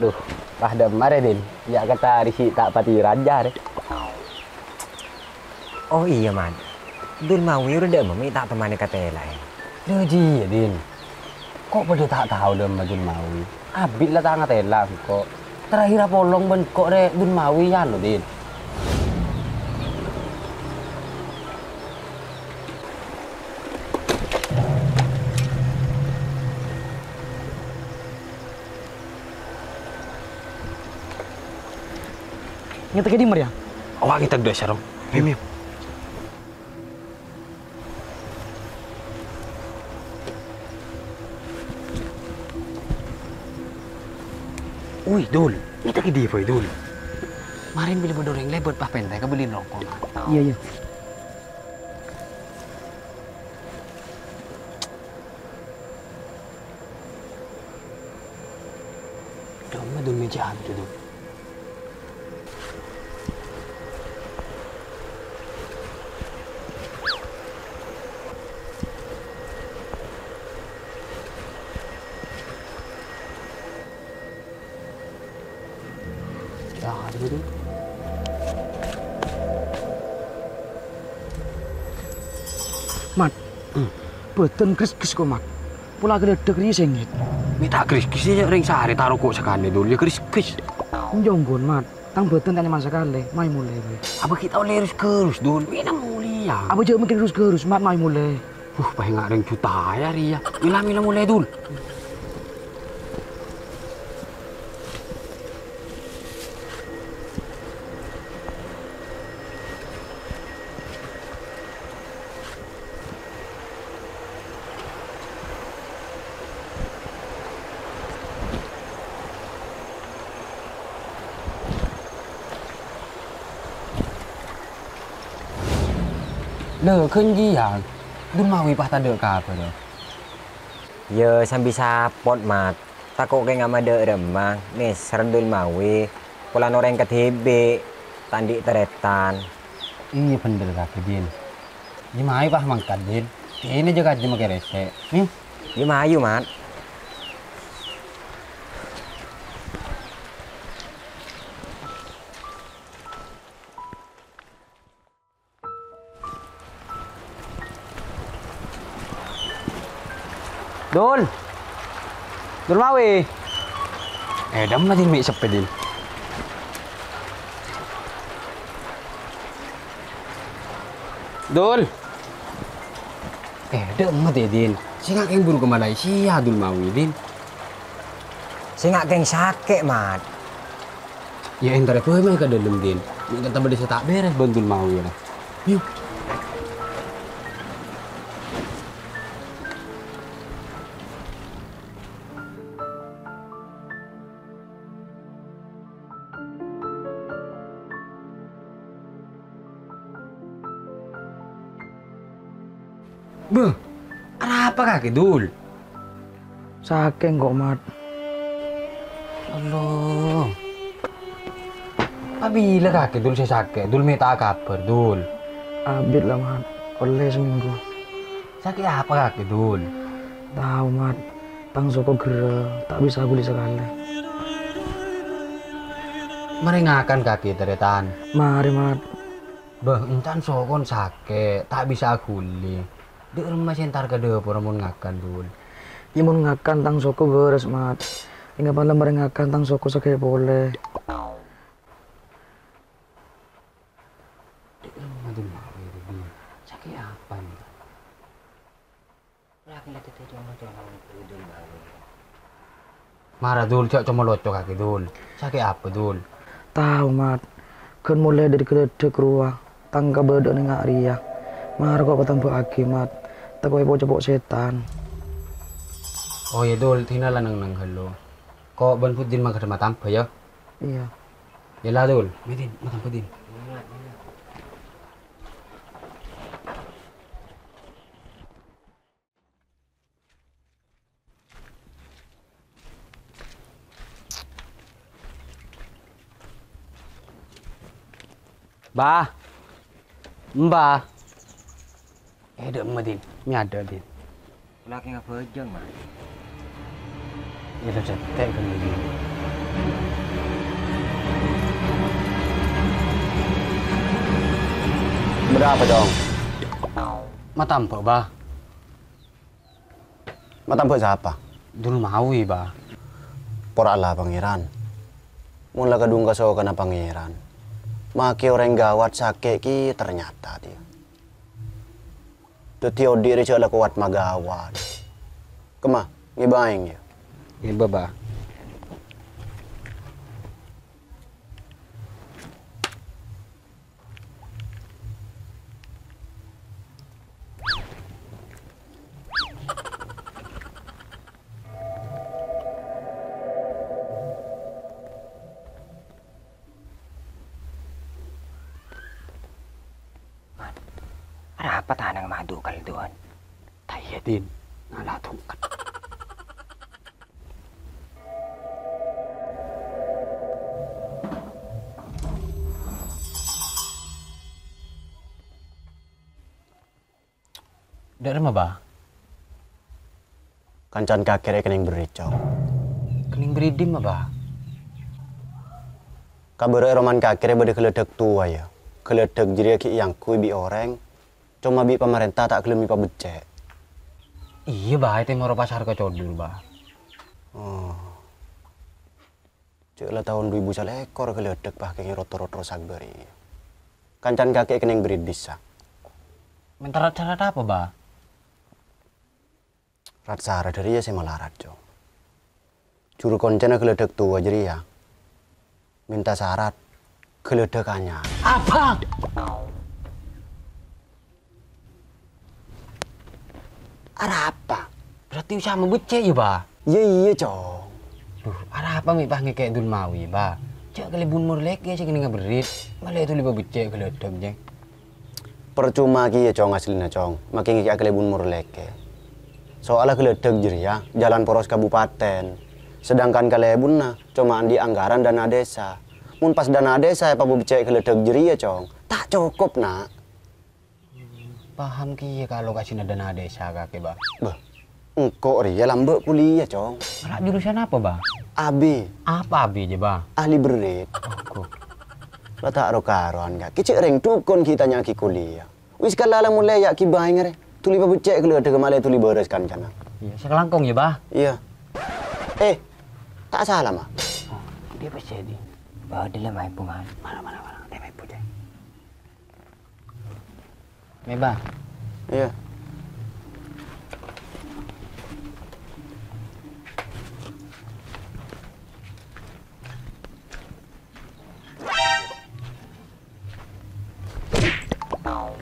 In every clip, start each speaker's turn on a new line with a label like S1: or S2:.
S1: Duh, pah demar ya, Din. Ya kata Risi tak pati raja deh.
S2: Oh iya, man. Dul mau udah mami tak temani katela.
S1: Duh, ji ya, Din. Kok pada tak tahu deh sama Dun Mawi. Abis lah tangan telang kok. Terakhir polong ben kok deh Dun Mawi ya lo, Din.
S3: Ngeta ke di Maria.
S1: Awak kita dua sarong. Mim. Uy, Dul. Kita ke dia, Boy, Dul. Marin bila berdoreng lebot pah pentai, kau beli rokok.
S3: Iya, iya.
S1: Dong, Dul meja habis tu. Ya, ada betul.
S3: Mat. Beten kris-kris kok, Mat. Pula gledek ri sengit.
S1: Minta kris-kris ya ring sehari taruh kok sekali dulu ya kris-kris.
S3: Njonggon, Mat. Tang beten tanya masa kali, mai mulai.
S1: Apa kita oleh kerus dulu? Ini mulia.
S3: Apa jauh mungkin gerus-gerus, Mat mai mulai.
S1: Pahe nggak ring juta ya Ria. Mila mulai dulu. Lỡ khinh gì à? Dun Mawi pah tak ada apa dah.
S2: Ya sambil sapot, mat. Takut kayak nggak ada remang. Nih, serendul mawi. Pulang orang ke TB. Tandi teretan.
S1: Iya bener kaki Din. Ini Mawi pah mangkat Din. Ini juga aja makai rese. Nih.
S2: Ya mayu, mat.
S1: Dul. Dul Mawi. Dam na din may isap pa din. Dul. Dam na din. Singa keng buru ke Malaysia Dul Mawi din.
S2: Saya nggak geng sakit, mat.
S1: Ya entar apa emang ke dalam din. Minta tambah desa tak beres ban Dul Mawi lah. Yuk. Beh, ada apa kaki Dul?
S3: Saking kok, Mat.
S1: Allah. Apabila kaki Dul saya sakit, Dul minta kabar Dul.
S3: Abit lah, Mat. Oleh seminggu.
S1: Sakit apa kaki Dul?
S3: Tahu, Mat. Tang soko gera, tak bisa guli sekali.
S1: Meringakan kaki teretan.
S3: Mari, Mat.
S1: Beh, encan sokon sakit, tak bisa guli. Di rumah sentar ke dapur mau ngakan Dul.
S3: Imun ngakan tang soko beres, Mat. Hingga malam merengakan tang soko sakit boleh.
S1: Di rumah Dul Mawi Dul. Sakit apa nih? Marah Dul, cok cuma locok kaki Dul. Sakit apa Dul?
S3: Tahu, Mat. Kan mulai dari gledek ruah. Tang kabedok ning Ria. Mar kok ketemu aki, Mat. Tak kowe bocok setan.
S1: Oh ya Dul, tinggal nang halo. Kok ban pudin mah kada matampa ya?
S3: Iya.
S1: Yalah Dul, medin matampa din. Ba. Mbah. Ada emak din, ini ada din.
S2: Laki nggak bejeng, mat.
S1: Ya udah cetek kan begini. Berapa dong? Matampo ba? Matampo siapa? Dul mawi ba? Porala pangeran. Mula kadung kaso kana pangeran. Maki orang gawat sakit ki ternyata dia. Tutio diri cala kuat magawat. Kema, ngibaing ya. Ngiba ba?
S2: Apa tanang madu kal doon?
S1: Tayo din. Nalatong ka. Dari mana ba? Kancan kakere kening bericau. Kening beridim ba? Kabere roman kakere bade keledek tua ya. Keledek jadi ki yang kui bi orang. Cuma bi pemerintah tak kelemi pa becek. Iya bah, itu mau pasar ke codul bah. Oh. Cek lah tahun 2000 ekor keledek bah kayak rotor-rotor sagberi. Kancan kakek kening beri disa. Mentara cara apa bah? Rat sara dari ya saya melarat jo. Juru koncena keledek tua jadi ya. Minta syarat keledekannya. Apa? Ada apa? Berarti usaha membecek ya, Ba? Iya, Cong. Duh, ada apa mi pah ngekek dul mawi, Ba? Cak kali bun mur leke cak ini ngaberit. Malah itu liba becek keledek, Jeng. Percuma ki ya, Cong, aslinya, Cong. Makin ngekek kali bun mur leke. Soalnya keledek jeria, jalan poros kabupaten. Sedangkan kalebun nah, cuma di anggaran dana desa. Mun pas dana desa apa becek keledek jeria, Cong. Tak cukup, nak. Paham ki kalau kasih dana desa kakek bah. Bah, engkau ria lambek kuliah cong. Malah jurusan apa bah? AB. Apa AB aja bah? Ahli berit. Oh, lah tak rokaron kak. Kicik reng tukun kita nyaki kuliah. Wis kalala mulai ya ki bae ngare. Tuli ba becek keluar ke malai tuli beres kan kana. Iya, sekelangkong ya bah? Iya. Tak salah mah. Oh, dia becek di. Bah dia lemai pungan. Mana. Dia mai pujai. Meba. Iya.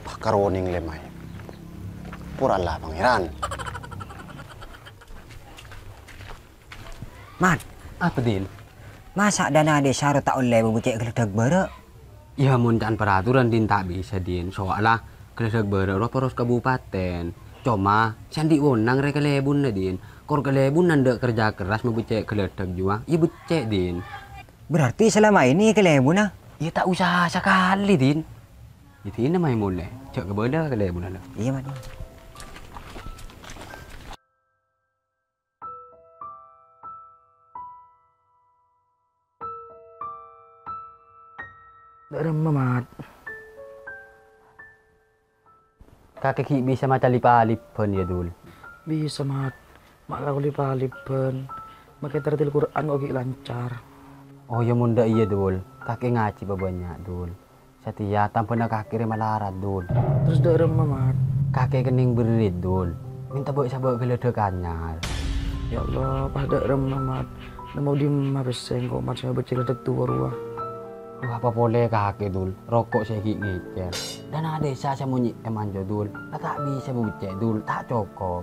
S1: Pakaroning lemay. Puralah pangeran.
S2: Mat,
S1: Apa din?
S2: masa dana desa tak oleh bebucek keledek bara?
S1: Ya muncan peraturan din tak bisa din. Soalnya keledek bara poros kabupaten. Cuma sandi wonang rek kelebun na din. Kor kelebun nanda kerja keras membecek keledek juga. Ya becek din.
S2: Berarti selama ini kelebun na?
S1: Ya tak usah sekali din. Itu ini namanya mulai. Cek kebeda kelebun na.
S2: Iya mat.
S3: Dari Mamat.
S1: Kakek bisa macam lipa-lipan ya dul.
S3: Bisa mat. Mak kau lipa-lipan. Makai tertil Quran kok lancar.
S1: Oh ya munda iya dul. Kakek ngaji banyak dul. Setia tanpa nak kakek malarat dul.
S3: Terus dari Mamat.
S1: Kakek kening berit dul. Minta bawa sabak geledekannya.
S3: Ya Allah, pada Mamat. Namo di mabeseng kok mat saya becek ledek tua ruah.
S1: Apa boleh kakek dul, rokok saya ngicel. Dan ada desa saya munyi emanjo dul, tak bisa becek dul, tak cukup.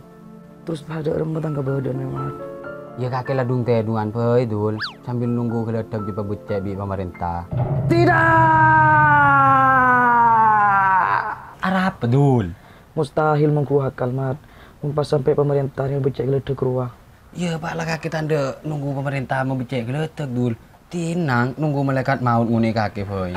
S3: Terus pada rumah tangga badan Mamat.
S1: Ya kakek ladung tedungan pei dul, sambil nunggu keledek di becek di pemerintah.
S3: Tidak.
S1: Arah apa dul?
S3: Mustahil mengkuakal mat. Pas sampai pemerintah yang becek ledek ruah.
S1: Ya pak lah kakek tanda nunggu pemerintah mau becek keledek dul. Tinang nunggu malaikat maut ngune kakek pei.